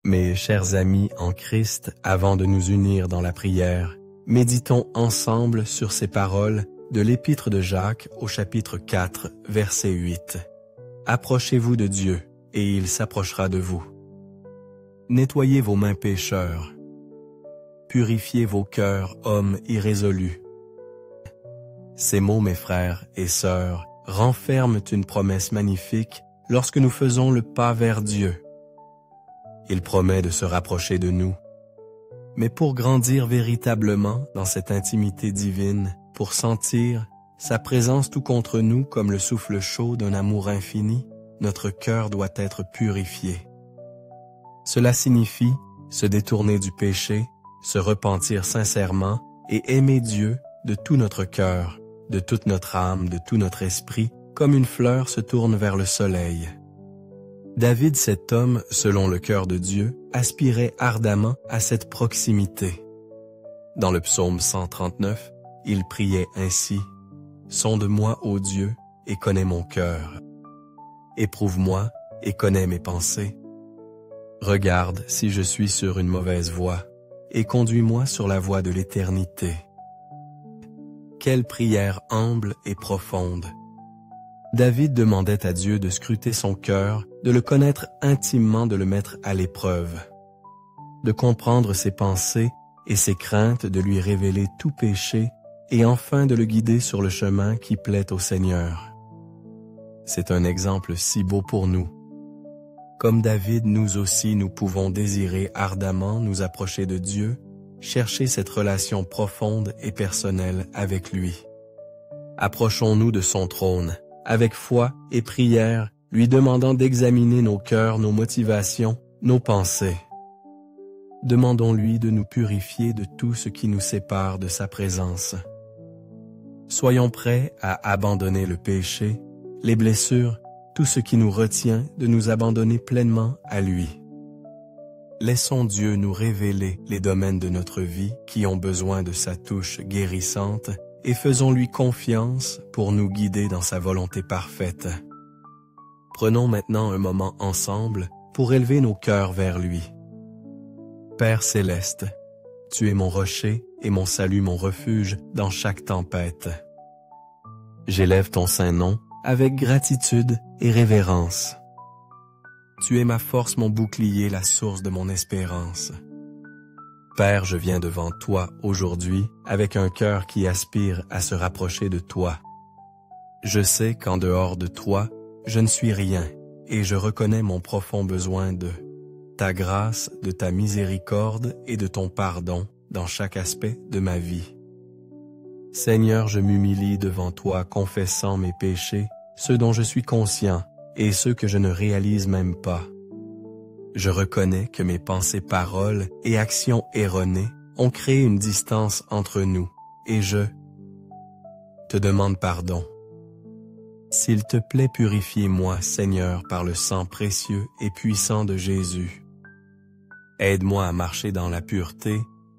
Mes chers amis en Christ, avant de nous unir dans la prière, méditons ensemble sur ces paroles de l'Épître de Jacques au chapitre 4, verset 8. Approchez-vous de Dieu, et il s'approchera de vous. Nettoyez vos mains pécheurs. Purifiez vos cœurs, hommes irrésolus. Ces mots, mes frères et sœurs, renferment une promesse magnifique lorsque nous faisons le pas vers Dieu. Il promet de se rapprocher de nous. Mais pour grandir véritablement dans cette intimité divine, pour sentir sa présence tout contre nous comme le souffle chaud d'un amour infini, notre cœur doit être purifié. Cela signifie se détourner du péché, se repentir sincèrement et aimer Dieu de tout notre cœur, de toute notre âme, de tout notre esprit, comme une fleur se tourne vers le soleil. David, cet homme, selon le cœur de Dieu, aspirait ardemment à cette proximité. Dans le psaume 139, il priait ainsi « Sonde-moi, ô Dieu, et connais mon cœur. Éprouve-moi et connais mes pensées. Regarde si je suis sur une mauvaise voie, et conduis-moi sur la voie de l'éternité. » Quelle prière humble et profonde! David demandait à Dieu de scruter son cœur, de le connaître intimement, de le mettre à l'épreuve, de comprendre ses pensées et ses craintes, de lui révéler tout péché et enfin de le guider sur le chemin qui plaît au Seigneur. C'est un exemple si beau pour nous. Comme David, nous aussi, nous pouvons désirer ardemment nous approcher de Dieu, chercher cette relation profonde et personnelle avec lui. Approchons-nous de son trône, avec foi et prière, lui demandant d'examiner nos cœurs, nos motivations, nos pensées. Demandons-lui de nous purifier de tout ce qui nous sépare de sa présence. Soyons prêts à abandonner le péché, les blessures, tout ce qui nous retient de nous abandonner pleinement à lui. Laissons Dieu nous révéler les domaines de notre vie qui ont besoin de sa touche guérissante et faisons-lui confiance pour nous guider dans sa volonté parfaite. Prenons maintenant un moment ensemble pour élever nos cœurs vers lui. Père céleste, tu es mon rocher et mon salut, mon refuge dans chaque tempête. J'élève ton saint nom avec gratitude et révérence. Tu es ma force, mon bouclier, la source de mon espérance. Père, je viens devant toi aujourd'hui avec un cœur qui aspire à se rapprocher de toi. Je sais qu'en dehors de toi, je ne suis rien et je reconnais mon profond besoin de ta grâce, de ta miséricorde et de ton pardon dans chaque aspect de ma vie. Seigneur, je m'humilie devant toi, confessant mes péchés, ceux dont je suis conscient et ceux que je ne réalise même pas. Je reconnais que mes pensées, paroles et actions erronées ont créé une distance entre nous et je te demande pardon. S'il te plaît, purifie-moi, Seigneur, par le sang précieux et puissant de Jésus. Aide-moi à marcher dans la pureté,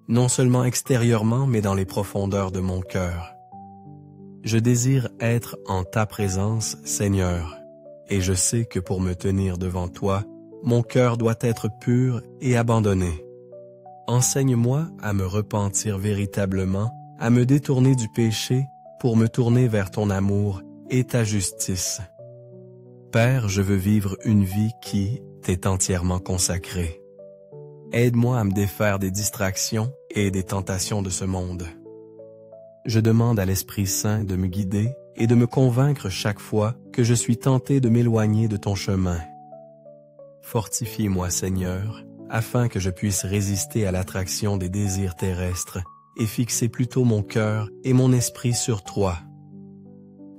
non seulement extérieurement, mais dans les profondeurs de mon cœur. Je désire être en ta présence, Seigneur, et je sais que pour me tenir devant toi, mon cœur doit être pur et abandonné. Enseigne-moi à me repentir véritablement, à me détourner du péché pour me tourner vers ton amour et ta justice. Père, je veux vivre une vie qui t'est entièrement consacrée. Aide-moi à me défaire des distractions et des tentations de ce monde. Je demande à l'Esprit Saint de me guider et de me convaincre chaque fois que je suis tenté de m'éloigner de ton chemin. Fortifie-moi, Seigneur, afin que je puisse résister à l'attraction des désirs terrestres et fixer plutôt mon cœur et mon esprit sur toi.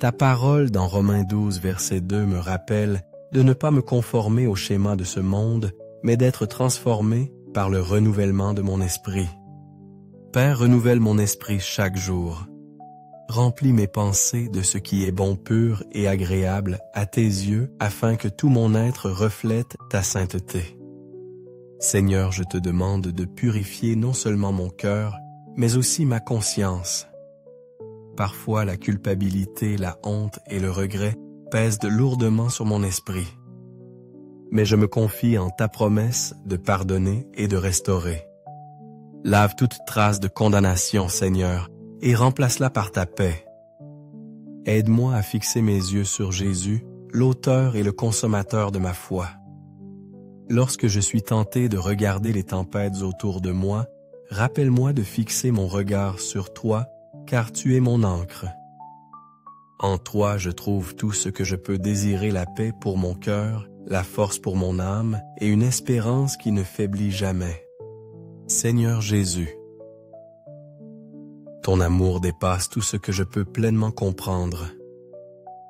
Ta parole dans Romains 12, verset 2 me rappelle de ne pas me conformer au schéma de ce monde, mais d'être transformé par le renouvellement de mon esprit. Père, renouvelle mon esprit chaque jour. Remplis mes pensées de ce qui est bon, pur et agréable à tes yeux, afin que tout mon être reflète ta sainteté. Seigneur, je te demande de purifier non seulement mon cœur, mais aussi ma conscience. Parfois, la culpabilité, la honte et le regret pèsent lourdement sur mon esprit. mais je me confie en ta promesse de pardonner et de restaurer. Lave toute trace de condamnation, Seigneur, et remplace-la par ta paix. Aide-moi à fixer mes yeux sur Jésus, l'auteur et le consommateur de ma foi. Lorsque je suis tenté de regarder les tempêtes autour de moi, rappelle-moi de fixer mon regard sur toi, car tu es mon ancre. En toi, je trouve tout ce que je peux désirer, la paix pour mon cœur, la force pour mon âme et une espérance qui ne faiblit jamais. Seigneur Jésus, ton amour dépasse tout ce que je peux pleinement comprendre.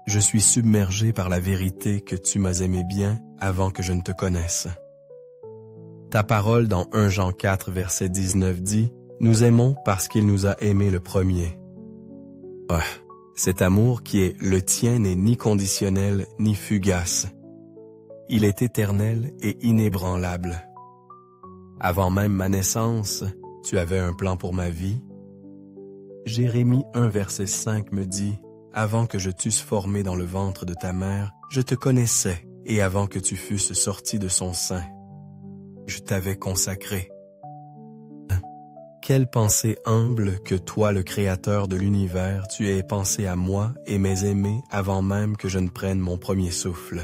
Je suis submergé par la vérité que tu m'as aimé bien avant que je ne te connaisse. Ta parole dans 1 Jean 4, verset 19 dit « Nous aimons parce qu'il nous a aimés le premier. » Cet amour qui est le tien n'est ni conditionnel ni fugace. Il est éternel et inébranlable. Avant même ma naissance, tu avais un plan pour ma vie. Jérémie 1, verset 5 me dit « Avant que je t'eusse formé dans le ventre de ta mère, je te connaissais, et avant que tu fusses sorti de son sein, je t'avais consacré. » Quelle pensée humble que toi, le Créateur de l'univers, tu aies pensé à moi et m'aies aimé avant même que je ne prenne mon premier souffle.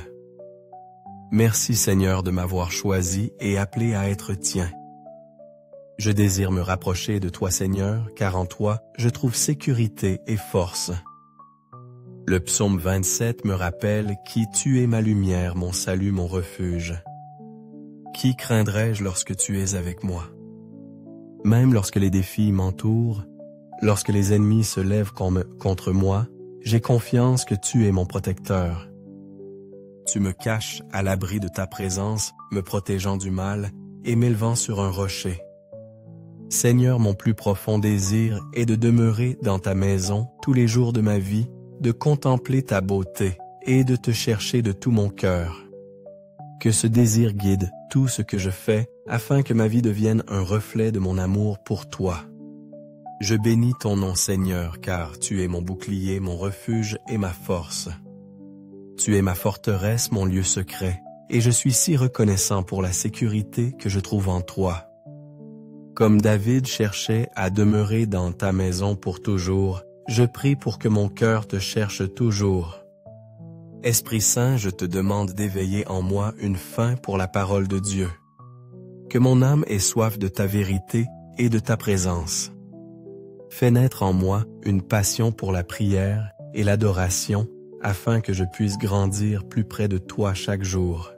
Merci Seigneur de m'avoir choisi et appelé à être tien. Je désire me rapprocher de toi Seigneur, car en toi, je trouve sécurité et force. Le psaume 27 me rappelle « Qui tu es ma lumière, mon salut, mon refuge. » Qui craindrais-je lorsque tu es avec moi? Même lorsque les défis m'entourent, lorsque les ennemis se lèvent contre moi, j'ai confiance que tu es mon protecteur. Tu me caches à l'abri de ta présence, me protégeant du mal et m'élevant sur un rocher. Seigneur, mon plus profond désir est de demeurer dans ta maison tous les jours de ma vie, de contempler ta beauté et de te chercher de tout mon cœur. Que ce désir guide tout ce que je fais, afin que ma vie devienne un reflet de mon amour pour toi. Je bénis ton nom Seigneur, car tu es mon bouclier, mon refuge et ma force. Tu es ma forteresse, mon lieu secret, et je suis si reconnaissant pour la sécurité que je trouve en toi. Comme David cherchait à demeurer dans ta maison pour toujours, je prie pour que mon cœur te cherche toujours. Esprit Saint, je te demande d'éveiller en moi une faim pour la parole de Dieu. Que mon âme ait soif de ta vérité et de ta présence. Fais naître en moi une passion pour la prière et l'adoration, afin que je puisse grandir plus près de toi chaque jour.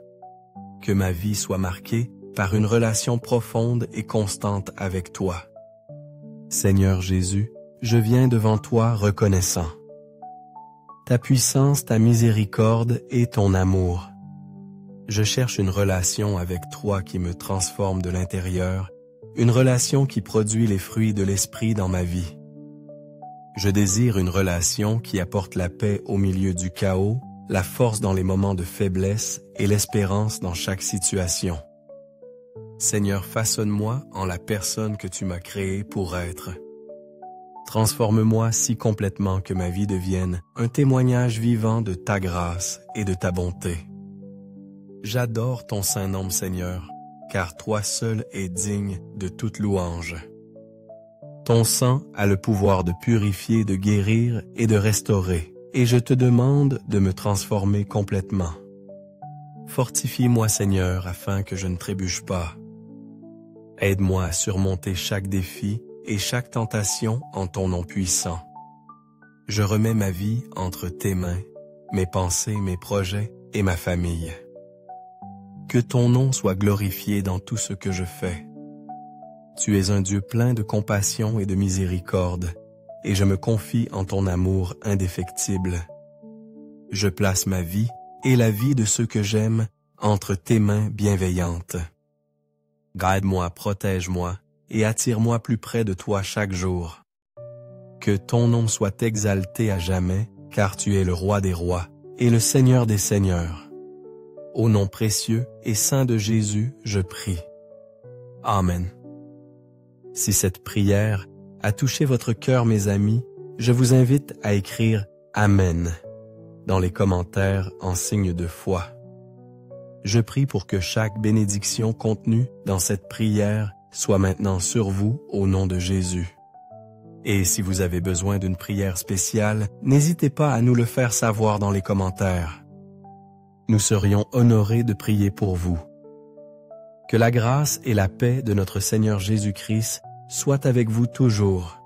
Que ma vie soit marquée par une relation profonde et constante avec toi. Seigneur Jésus, je viens devant toi reconnaissant. Ta puissance, ta miséricorde et ton amour. Je cherche une relation avec toi qui me transforme de l'intérieur, une relation qui produit les fruits de l'esprit dans ma vie. Je désire une relation qui apporte la paix au milieu du chaos, la force dans les moments de faiblesse et l'espérance dans chaque situation. Seigneur, façonne-moi en la personne que tu m'as créée pour être. Transforme-moi si complètement que ma vie devienne un témoignage vivant de ta grâce et de ta bonté. J'adore ton saint nom, Seigneur, car toi seul es digne de toute louange. Ton sang a le pouvoir de purifier, de guérir et de restaurer, et je te demande de me transformer complètement. Fortifie-moi, Seigneur, afin que je ne trébuche pas. Aide-moi à surmonter chaque défi et chaque tentation en ton nom puissant. Je remets ma vie entre tes mains, mes pensées, mes projets et ma famille. Que ton nom soit glorifié dans tout ce que je fais. Tu es un Dieu plein de compassion et de miséricorde, et je me confie en ton amour indéfectible. Je place ma vie et la vie de ceux que j'aime entre tes mains bienveillantes. Guide-moi, protège-moi et attire-moi plus près de toi chaque jour. Que ton nom soit exalté à jamais, car tu es le roi des rois et le Seigneur des seigneurs. Au nom précieux et saint de Jésus, je prie. Amen. Si cette prière a touché votre cœur, mes amis, je vous invite à écrire « Amen » dans les commentaires en signe de foi. je prie pour que chaque bénédiction contenue dans cette prière soit maintenant sur vous au nom de Jésus. Et si vous avez besoin d'une prière spéciale, n'hésitez pas à nous le faire savoir dans les commentaires. Nous serions honorés de prier pour vous. Que la grâce et la paix de notre Seigneur Jésus-Christ soient avec vous toujours.